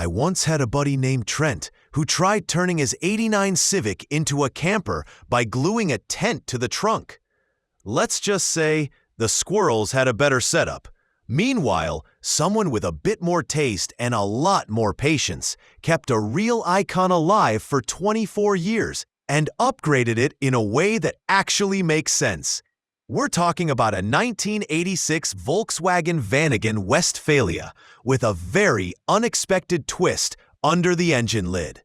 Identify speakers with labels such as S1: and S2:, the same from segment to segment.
S1: I once had a buddy named Trent who tried turning his '89 Civic into a camper by gluing a tent to the trunk. Let's just say the squirrels had a better setup. Meanwhile, someone with a bit more taste and a lot more patience kept a real icon alive for 24 years and upgraded it in a way that actually makes sense. We're talking about a 1986 Volkswagen Vanagon Westfalia with a very unexpected twist under the engine lid.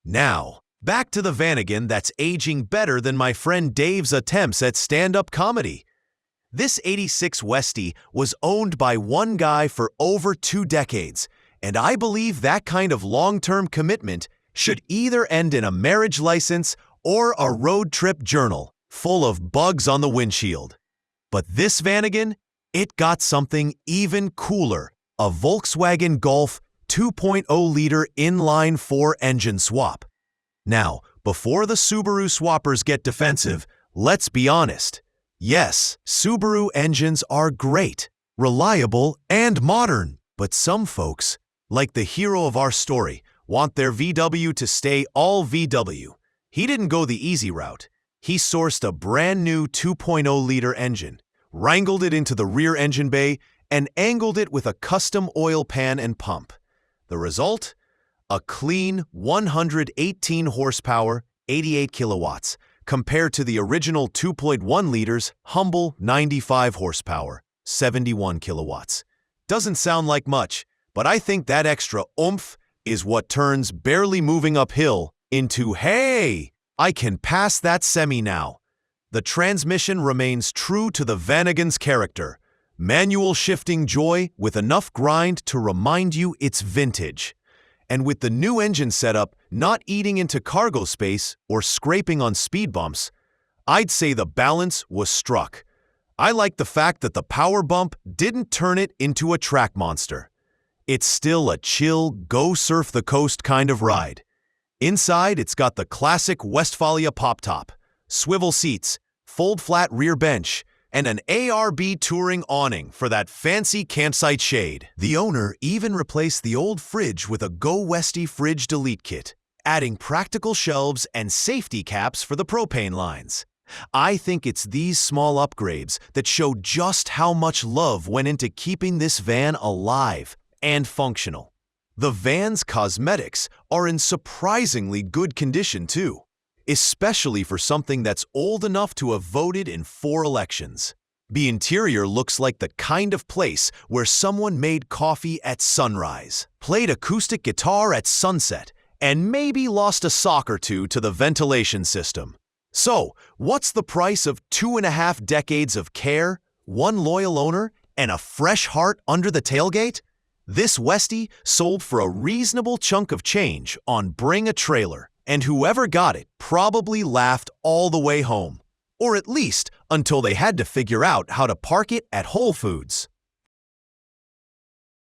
S1: Now, back to the Vanagon that's aging better than my friend Dave's attempts at stand-up comedy. This '86 Westie was owned by one guy for over 2 decades, and I believe that kind of long-term commitment should either end in a marriage license or a road trip journal full of bugs on the windshield. But this Vanagon, it got something even cooler, a Volkswagen Golf 2.0-liter inline-4 engine swap. Now, before the Subaru swappers get defensive, let's be honest. Yes, Subaru engines are great, reliable, and modern, but some folks, like the hero of our story, want their VW to stay all VW. He didn't go the easy route. He sourced a brand new 2.0-liter engine, wrangled it into the rear engine bay, and angled it with a custom oil pan and pump. The result? A clean 118 horsepower, 88 kilowatts, compared to the original 2.1 liters humble 95 horsepower, 71 kilowatts. Doesn't sound like much, but I think that extra oomph is what turns barely moving uphill into, hey, I can pass that semi now. The transmission remains true to the Vanagon's character. Manual shifting joy with enough grind to remind you it's vintage. And with the new engine setup not eating into cargo space or scraping on speed bumps, I'd say the balance was struck. I like the fact that the power bump didn't turn it into a track monster. It's still a chill, go surf the coast kind of ride. Inside, it's got the classic Westfalia pop top, swivel seats, fold-flat rear bench, and an ARB Touring awning for that fancy campsite shade. The owner even replaced the old fridge with a GoWesty fridge delete kit, adding practical shelves and safety caps for the propane lines. I think it's these small upgrades that show just how much love went into keeping this van alive and functional. The van's cosmetics are in surprisingly good condition too, especially for something that's old enough to have voted in 4 elections. The interior looks like the kind of place where someone made coffee at sunrise, played acoustic guitar at sunset, and maybe lost a sock or two to the ventilation system. So, what's the price of 2.5 decades of care, 1 loyal owner, and a fresh heart under the tailgate? This Westie sold for a reasonable chunk of change on Bring a Trailer, and whoever got it probably laughed all the way home. Or at least until they had to figure out how to park it at Whole Foods.